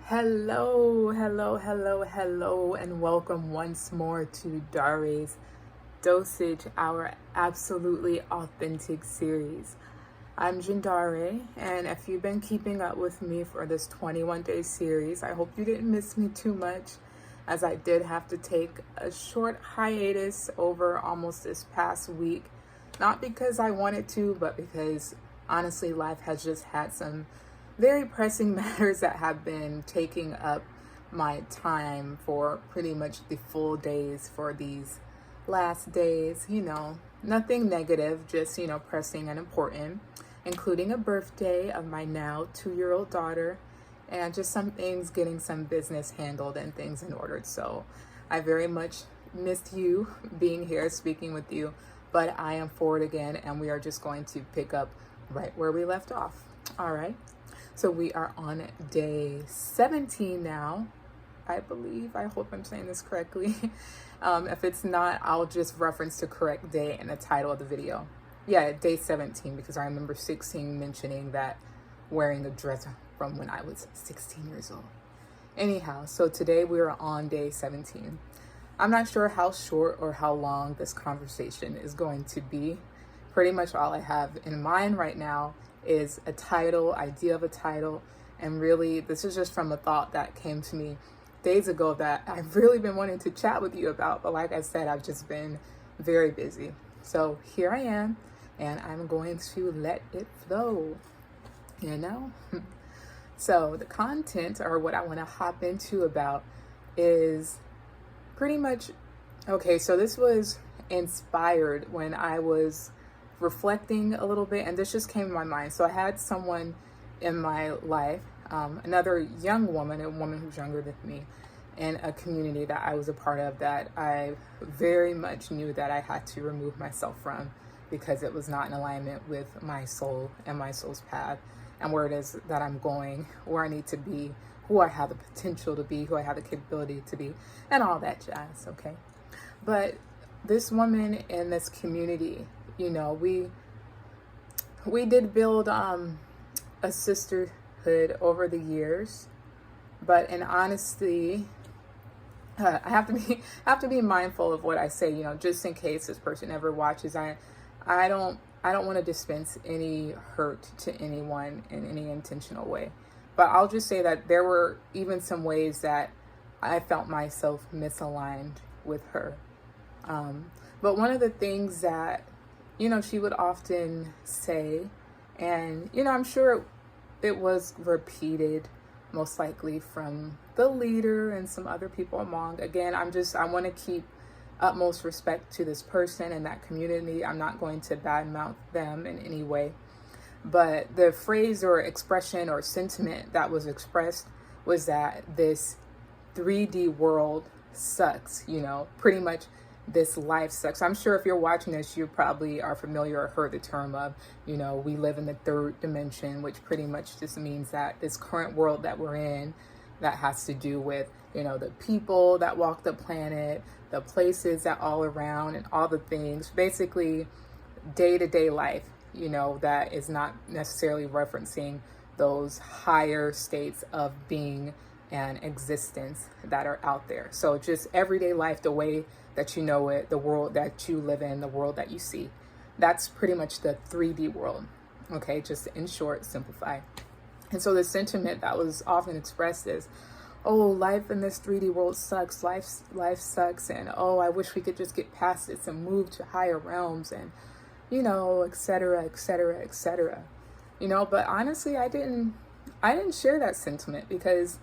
Hello, and welcome once more to Dhare's Dosage, our absolutely authentic series. I'm Dháre, and if you've been keeping up with me for this 21-day series, I hope you didn't miss me too much, as I did have to take a short hiatus over almost this past week. Not because I wanted to, but because honestly, life has just had some very pressing matters that have been taking up my time for pretty much the full days for these last days. Nothing negative, just, pressing and important, including a birthday of my now 2-year-old daughter, and just some things, getting some business handled and things in order. So I very much missed you being here speaking with you, but I am forward again, and we are just going to pick up right where we left off. All right. So we are on day 17 now, I believe. I hope I'm saying this correctly. If it's not, I'll just reference the correct day in the title of the video. Yeah, day 17, because I remember 16 mentioning that wearing a dress from when I was 16 years old. Anyhow, so today we are on day 17. I'm not sure how short or how long this conversation is going to be. Pretty much all I have in mind right now is a title, idea of a title, and really this is just from a thought that came to me days ago that I've really been wanting to chat with you about, but like I said, I've just been very busy. So here I am, and I'm going to let it flow, So the content, or what I want to hop into about, is pretty much, okay, so this was inspired when I was reflecting a little bit, and this just came to my mind. So I had someone in my life, another young woman, a woman who's younger than me, in a community that I was a part of that I very much knew that I had to remove myself from, because it was not in alignment with my soul and my soul's path and where it is that I'm going, where I need to be, who I have the potential to be, who I have the capability to be, and all that jazz, okay? But this woman in this community, we did build a sisterhood over the years, but in honesty, I have to be mindful of what I say, just in case this person ever watches. I don't want to dispense any hurt to anyone in any intentional way, but I'll just say that there were even some ways that I felt myself misaligned with her. But one of the things that she would often say, and, I'm sure it was repeated, most likely from the leader and some other people among. Again, I want to keep utmost respect to this person and that community. I'm not going to badmouth them in any way. But the phrase or expression or sentiment that was expressed was that this 3D world sucks, pretty much. This life sucks. I'm sure if you're watching this, you probably are familiar or heard the term of, we live in the third dimension, which pretty much just means that this current world that we're in, that has to do with, the people that walk the planet, the places that all around, and all the things, basically day-to-day life, that is not necessarily referencing those higher states of being and existence that are out there. So just everyday life, the way that you know it, the world that you live in, the world that you see. That's pretty much the 3D world. Okay, just in short, simplify. And so the sentiment that was often expressed is, oh, life in this 3D world sucks, life sucks, and oh, I wish we could just get past this and move to higher realms, and et cetera, et cetera, et cetera. But honestly, I didn't share that sentiment, because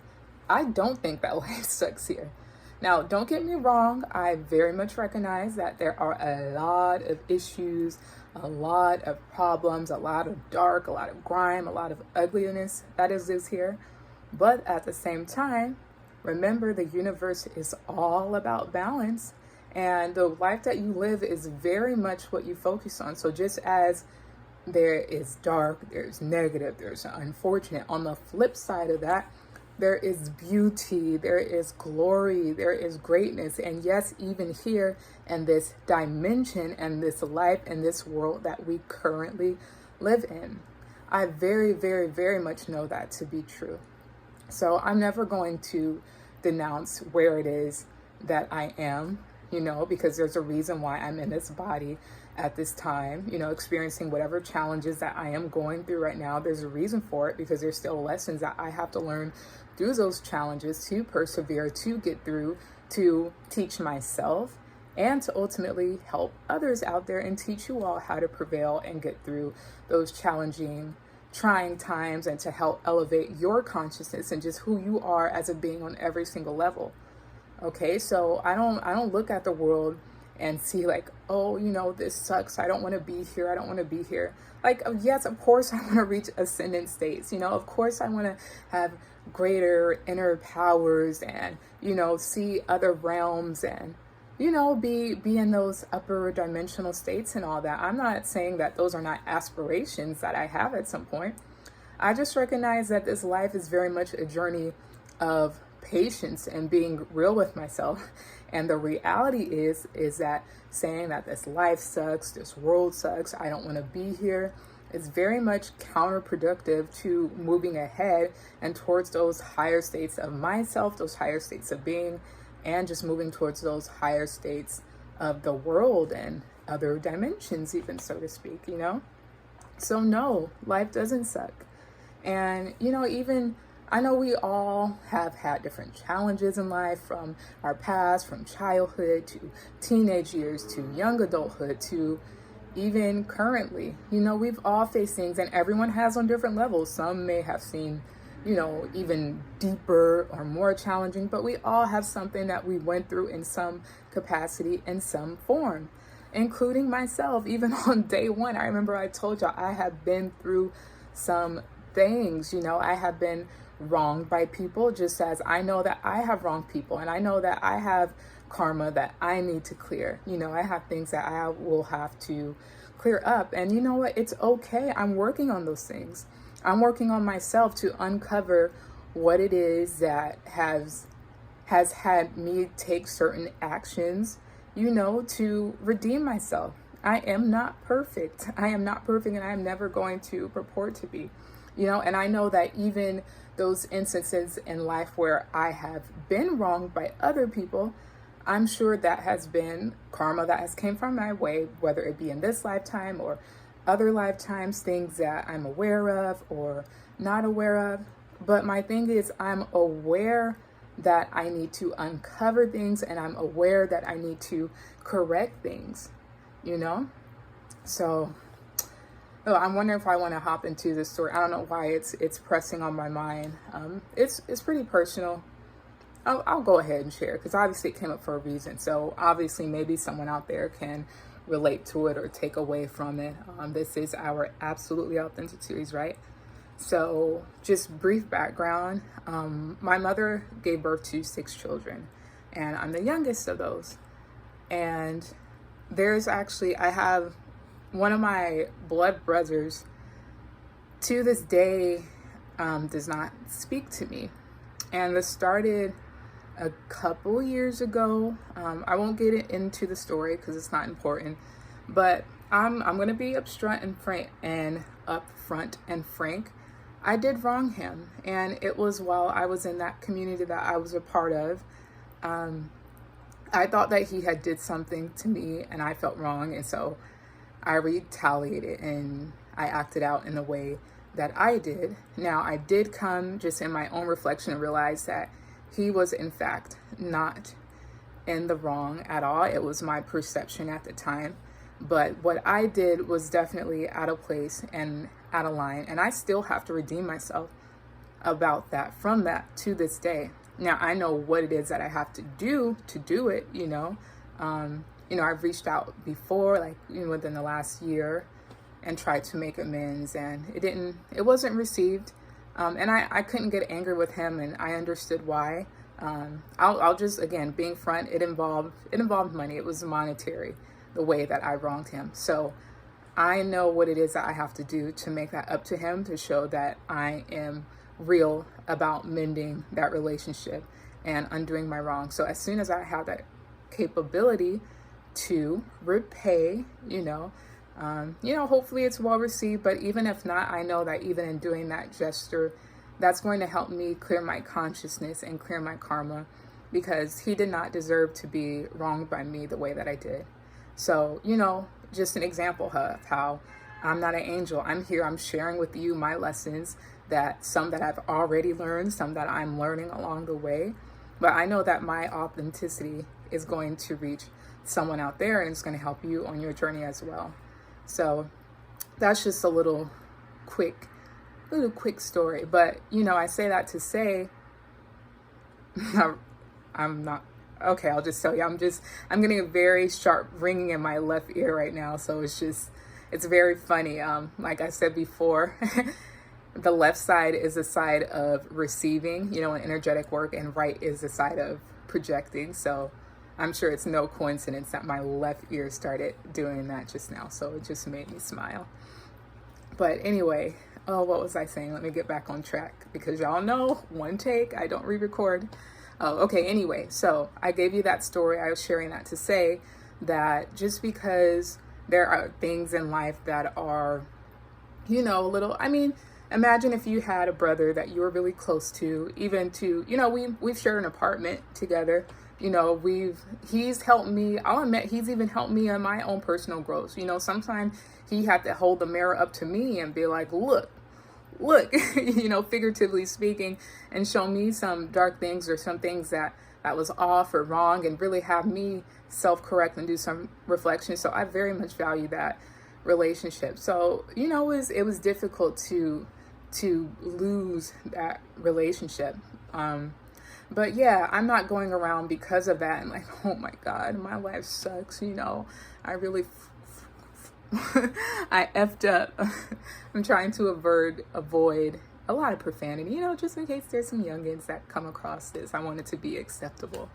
I don't think that life sucks here. Now, don't get me wrong, I very much recognize that there are a lot of issues, a lot of problems, a lot of dark, a lot of grime, a lot of ugliness that is here. But at the same time, remember, the universe is all about balance, and the life that you live is very much what you focus on. So just as there is dark, there's negative, there's unfortunate, on the flip side of that, there is beauty, there is glory, there is greatness. And yes, even here in this dimension and this life and this world that we currently live in, I very, very, very much know that to be true. So I'm never going to denounce where it is that I am, because there's a reason why I'm in this body at this time, experiencing whatever challenges that I am going through right now. There's a reason for it, because there's still lessons that I have to learn through those challenges to persevere, to get through, to teach myself, and to ultimately help others out there and teach you all how to prevail and get through those challenging, trying times, and to help elevate your consciousness and just who you are as a being on every single level. Okay, so I don't look at the world and see like, oh, this sucks. I don't want to be here. I don't want to be here. Like, yes, of course I want to reach ascendant states. Of course I want to have greater inner powers and, see other realms and, be in those upper dimensional states and all that. I'm not saying that those are not aspirations that I have at some point. I just recognize that this life is very much a journey of patience and being real with myself. And the reality is that saying that this life sucks, this world sucks, I don't want to be here, is very much counterproductive to moving ahead and towards those higher states of myself, those higher states of being, and just moving towards those higher states of the world and other dimensions, even, so to speak, So no, life doesn't suck. And, even I know we all have had different challenges in life, from our past, from childhood to teenage years to young adulthood to even currently. We've all faced things, and everyone has on different levels. Some may have seen, even deeper or more challenging, but we all have something that we went through in some capacity, in some form, including myself. Even on day one, I remember I told y'all I have been through some things. I have been wronged by people, just as I know that I have wronged people, and I know that I have karma that I need to clear. I have things that I will have to clear up, and you know what? It's okay. I'm working on those things. I'm working on myself to uncover what it is that has had me take certain actions, to redeem myself. I am not perfect. I am not perfect, and I am never going to purport to be. And I know that even those instances in life where I have been wronged by other people, I'm sure that has been karma that has came from my way, whether it be in this lifetime or other lifetimes, things that I'm aware of or not aware of. But my thing is, I'm aware that I need to uncover things, and I'm aware that I need to correct things, So I'm wondering if I want to hop into this story. I don't know why it's pressing on my mind. It's pretty personal. I'll go ahead and share, because obviously it came up for a reason. So obviously maybe someone out there can relate to it or take away from it. This is our Absolutely Authentic series, right? So just brief background. My mother gave birth to 6 children, and I'm the youngest of those. And I have one of my blood brothers to this day does not speak to me. And this started a couple years ago. I won't get into the story because it's not important, but I'm going to be upfront and frank. I did wrong him, and it was while I was in that community that I was a part of. I thought that he had did something to me, and I felt wrong, and so I retaliated and I acted out in the way that I did. Now, I did come just in my own reflection and realize that he was in fact not in the wrong at all. It was my perception at the time. But what I did was definitely out of place and out of line. And I still have to redeem myself about that, from that to this day. Now, I know what it is that I have to do it, I've reached out before, like, within the last year, and tried to make amends, and it wasn't received. And I couldn't get angry with him, and I understood why. I'll just, again, being front, it involved money. It was monetary, the way that I wronged him. So I know what it is that I have to do to make that up to him, to show that I am real about mending that relationship and undoing my wrong. So as soon as I have that capability to repay, hopefully it's well received. But even if not, I know that even in doing that gesture, that's going to help me clear my consciousness and clear my karma, because he did not deserve to be wronged by me the way that I did. So, just an example of how I'm not an angel. I'm here, I'm sharing with you my lessons, that some that I've already learned, some that I'm learning along the way. But I know that my authenticity is going to reach someone out there, and it's going to help you on your journey as well. So that's just a little quick story. But, I say that to say, I'm not, okay, I'll just tell you, I'm getting a very sharp ringing in my left ear right now. So it's very funny. Like I said before, the left side is the side of receiving, in energetic work, and right is the side of projecting. So I'm sure it's no coincidence that my left ear started doing that just now. So it just made me smile. But anyway, what was I saying? Let me get back on track, because y'all know, one take, I don't re-record. Oh, okay. Anyway, so I gave you that story. I was sharing that to say that just because there are things in life that are, imagine if you had a brother that you were really close to, even to, we've shared an apartment together. He's helped me. I'll admit, he's even helped me in my own personal growth. Sometimes he had to hold the mirror up to me and be like, look, figuratively speaking, and show me some dark things or some things that was off or wrong, and really have me self-correct and do some reflection. So I very much value that relationship. So, it was difficult to lose that relationship. But yeah, I'm not going around because of that and like, oh my God, my life sucks. I really, I effed up. I'm trying to avoid a lot of profanity, just in case there's some youngins that come across this. I want it to be acceptable.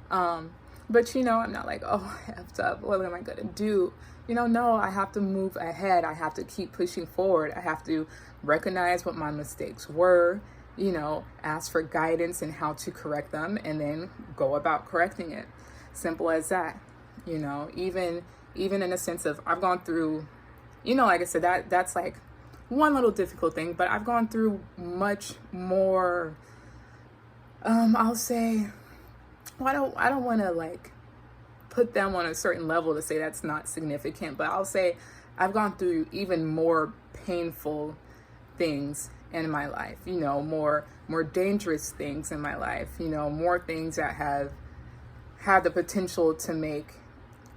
But I'm not like, oh, I effed up, what am I gonna do? No, I have to move ahead. I have to keep pushing forward. I have to recognize what my mistakes were, ask for guidance and how to correct them, and then go about correcting it. Simple as that. Even in a sense of, I've gone through, like I said, that's like one little difficult thing, but I've gone through much more, I'll say, well, I don't want to like put them on a certain level to say that's not significant, but I'll say I've gone through even more painful things in my life, more dangerous things in my life, more things that have had the potential to make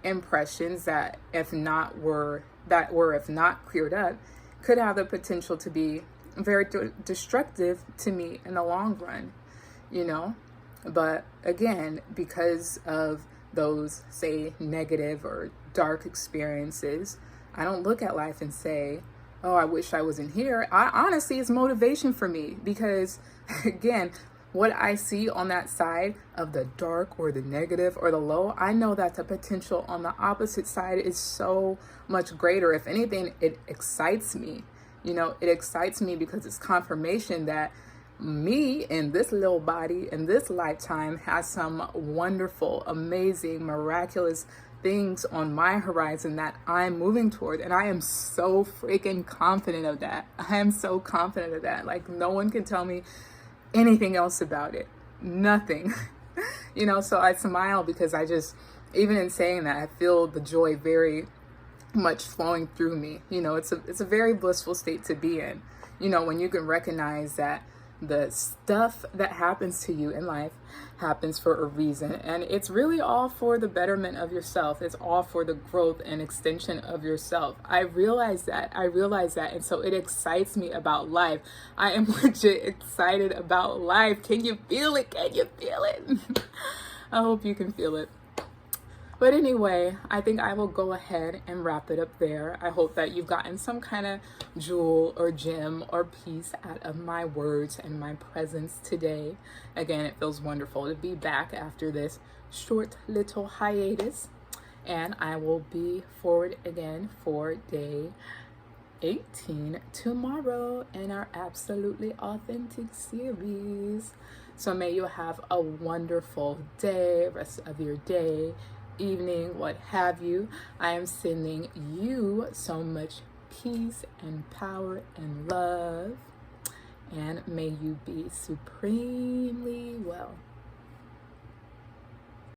impressions that if not cleared up, could have the potential to be very destructive to me in the long run, But again, because of those, say, negative or dark experiences, I don't look at life and say, oh, I wish I wasn't here. Honestly, it's motivation for me, because again, what I see on that side of the dark or the negative or the low, I know that the potential on the opposite side is so much greater. If anything, it excites me. It excites me because it's confirmation that me in this little body in this lifetime has some wonderful, amazing, miraculous things on my horizon that I'm moving toward. And I am so freaking confident of that. I am so confident of that. Like, no one can tell me anything else about it. Nothing. So I smile because even in saying that, I feel the joy very much flowing through me. It's a very blissful state to be in. When you can recognize that the stuff that happens to you in life happens for a reason, and it's really all for the betterment of yourself. It's all for the growth and extension of yourself. I realize that, and so it excites me about life. I am legit excited about life. Can you feel it? I hope you can feel it. But anyway, I think I will go ahead and wrap it up there. I hope that you've gotten some kind of jewel or gem or piece out of my words and my presence today. Again, it feels wonderful to be back after this short little hiatus. And I will be forward again for day 18 tomorrow in our Absolutely Authentic series. So may you have a wonderful day, rest of your day, evening, what have you. I am sending you so much peace and power and love. and may you be supremely well.